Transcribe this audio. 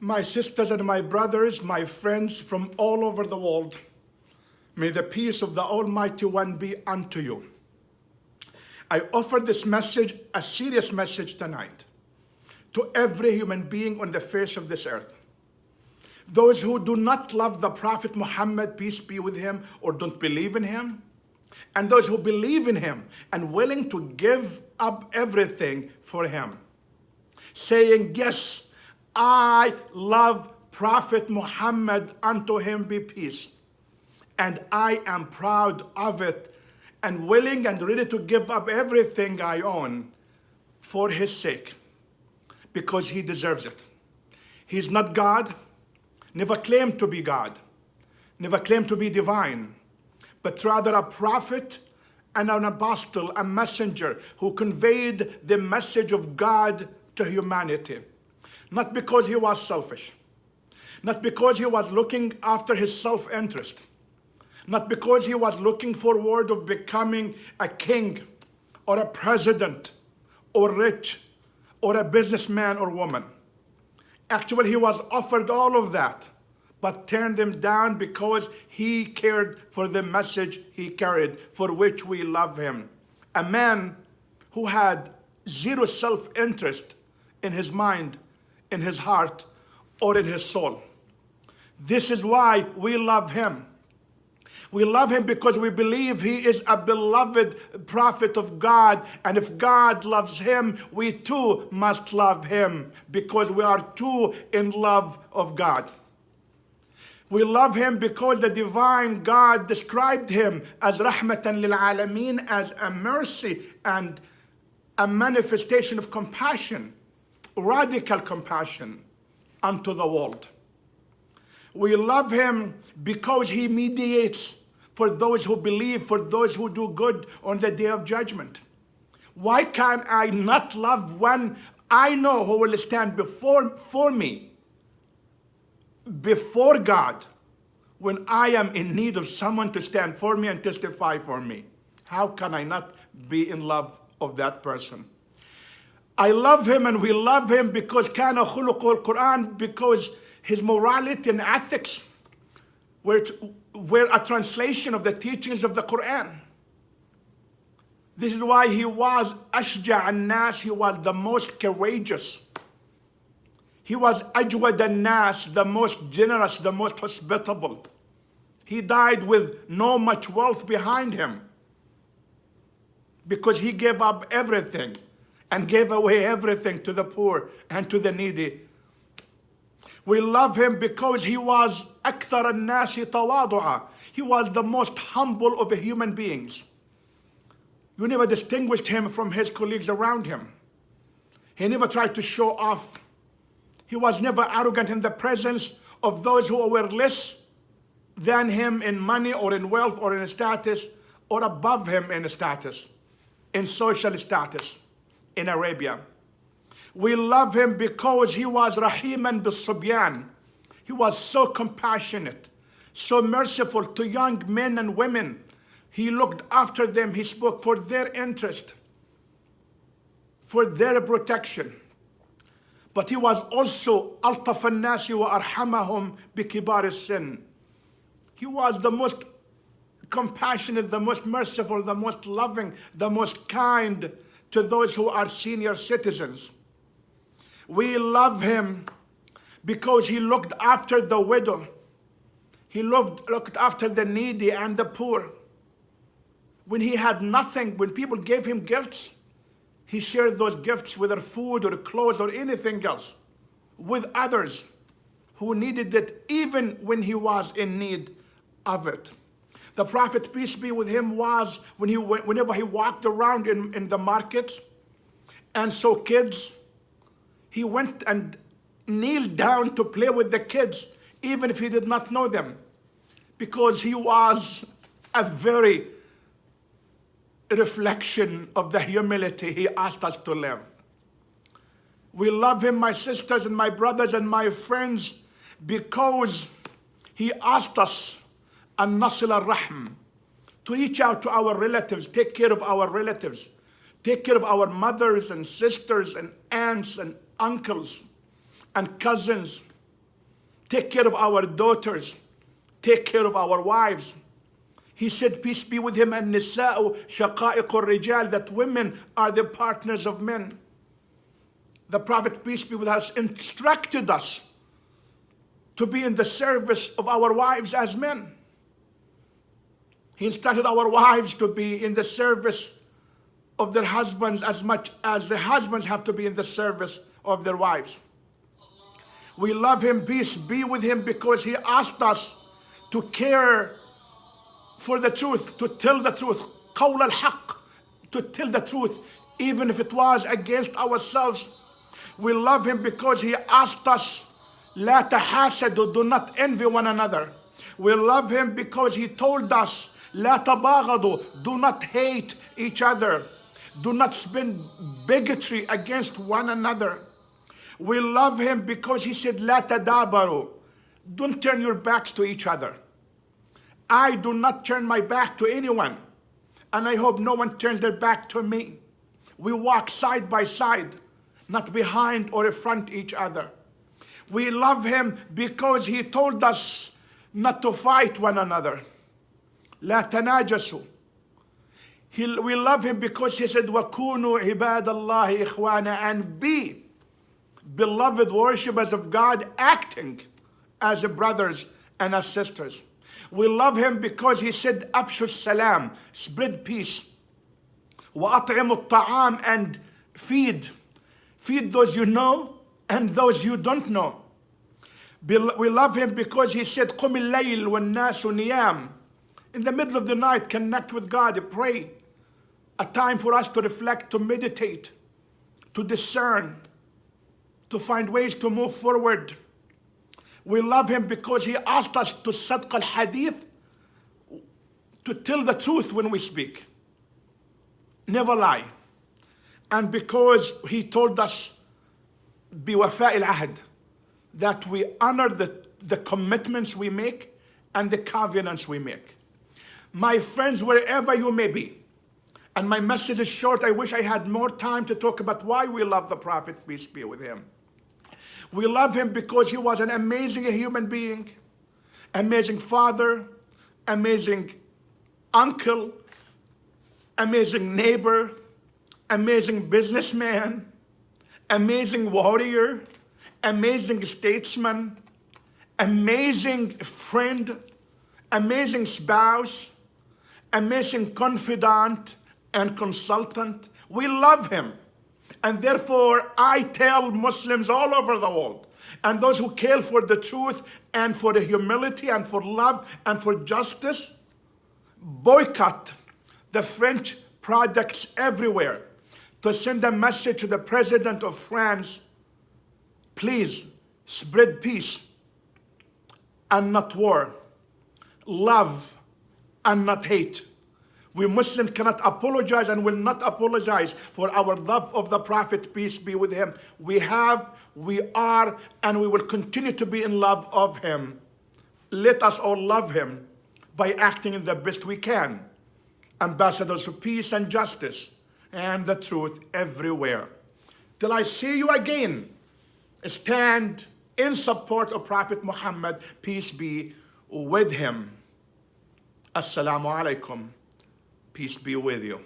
My sisters and my brothers, my friends from all over the world, may the peace of the Almighty One be unto you. I offer this message, a serious message tonight, to every human being on the face of this earth. Those who do not love the Prophet Muhammad, peace be with him, or don't believe in him, and those who believe in him and willing to give up everything for him, saying, yes, I love Prophet Muhammad, unto him be peace, and I am proud of it and willing and ready to give up everything I own for his sake, because he deserves it. He's not God, never claimed to be God, never claimed to be divine, but rather a prophet and an apostle, a messenger who conveyed the message of God to humanity. Not because he was selfish, not because he was looking after his self-interest, not because he was looking forward of becoming a king or a president or rich or a businessman or woman. Actually, he was offered all of that, but turned them down because he cared for the message he carried, for which we love him. A man who had zero self-interest in his mind, in his heart, or in his soul. This is why we love him. We love him because we believe he is a beloved prophet of God, and if God loves him, we too must love him, because we are too in love of God. We love him because the divine God described him as rahmatan lil alameen, as a mercy and a manifestation of compassion, radical compassion unto the world. We love him because he mediates for those who believe, for those who do good on the day of judgment. Why can I not love one I know who will stand for me, before God, when I am in need of someone to stand for me and testify for me? How can I not be in love of that person? I love him, and we love him because كان خلقه القرآن, because his morality and ethics were a translation of the teachings of the Quran. This is why he was أشجع الناس, he was the most courageous. He was أجود الناس, the most generous, the most hospitable. He died with no much wealth behind him, because he gave up everything and gave away everything to the poor and to the needy. We love him because he was أكثر الناس تواضعا. He was the most humble of the human beings. You never distinguished him from his colleagues around him. He never tried to show off. He was never arrogant in the presence of those who were less than him in money or in wealth or in status, or above him in status, in social status in Arabia. We love him because he was rahiman bis-subyan. He was so compassionate, so merciful to young men and women. He looked after them. He spoke for their interest, for their protection. But he was also ألطف الناس وأرحمهم بكبار السن. He was the most compassionate, the most merciful, the most loving, the most kind to those who are senior citizens. We love him because he looked after the widow. He looked after the needy and the poor. When he had nothing, when people gave him gifts, he shared those gifts, whether food or clothes or anything else, with others who needed it, even when he was in need of it. The Prophet, peace be with him, was, whenever he walked around in the markets and saw kids, he went and kneeled down to play with the kids, even if he did not know them, because he was a very reflection of the humility he asked us to live. We love him, my sisters and my brothers and my friends, because he asked us an nasil al-rahm, to reach out to our relatives, take care of our relatives, take care of our mothers and sisters and aunts and uncles and cousins take care of our daughters, take care of our wives. He said, peace be with him, النساء شقائق الرجال, that women are the partners of men. The Prophet, peace be with us, instructed us to be in the service of our wives as men. He instructed our wives to be in the service of their husbands as much as the husbands have to be in the service of their wives. We love him, peace be with him, because he asked us to care for the truth, to tell the truth, قول الحق, to tell the truth, even if it was against ourselves. We love him because he asked us, لا تحاسدوا, do not envy one another. We love him because he told us, لا تباغضوا, do not hate each other. Do not spend bigotry against one another. We love him because he said, لا تدابروا, don't turn your backs to each other. I do not turn my back to anyone, and I hope no one turns their back to me. We walk side by side, not behind or in front each other. We love him because he told us not to fight one another. لا تناجسوا. We love him because he said, وَكُونُوا عِبَادَ اللَّهِ إِخْوَانًا, and be beloved worshippers of God, acting as brothers and as sisters. We love him because he said, أَفْشُوا السَّلَام, spread peace. وَأَطْعِمُوا الطَّعَامِ, and feed. Feed those you know and those you don't know. We love him because he said, قُمِ اللَّيْلِ وَالنَّاسُ نِيَامٌ. In the middle of the night, connect with God, pray. A time for us to reflect, to meditate, to discern, to find ways to move forward. We love him because he asked us to صدق الحديث, to tell the truth when we speak. Never lie. And because he told us بوفاء العهد, that we honor the commitments we make and the covenants we make. My friends, wherever you may be, and my message is short, I wish I had more time to talk about why we love the Prophet, peace be with him. We love him because he was an amazing human being, amazing father, amazing uncle, amazing neighbor, amazing businessman, amazing warrior, amazing statesman, amazing friend, amazing spouse, amazing confidant and consultant. We love him. And therefore, I tell Muslims all over the world, and those who care for the truth and for the humility and for love and for justice, boycott the French products everywhere to send a message to the president of France, please spread peace and not war, love and not hate. We Muslims cannot apologize and will not apologize for our love of the Prophet, peace be with him. We have, we are, and we will continue to be in love of him. Let us all love him by acting in the best we can. Ambassadors of peace and justice and the truth everywhere. Till I see you again, stand in support of Prophet Muhammad, peace be with him. Assalamu alaikum. Peace be with you.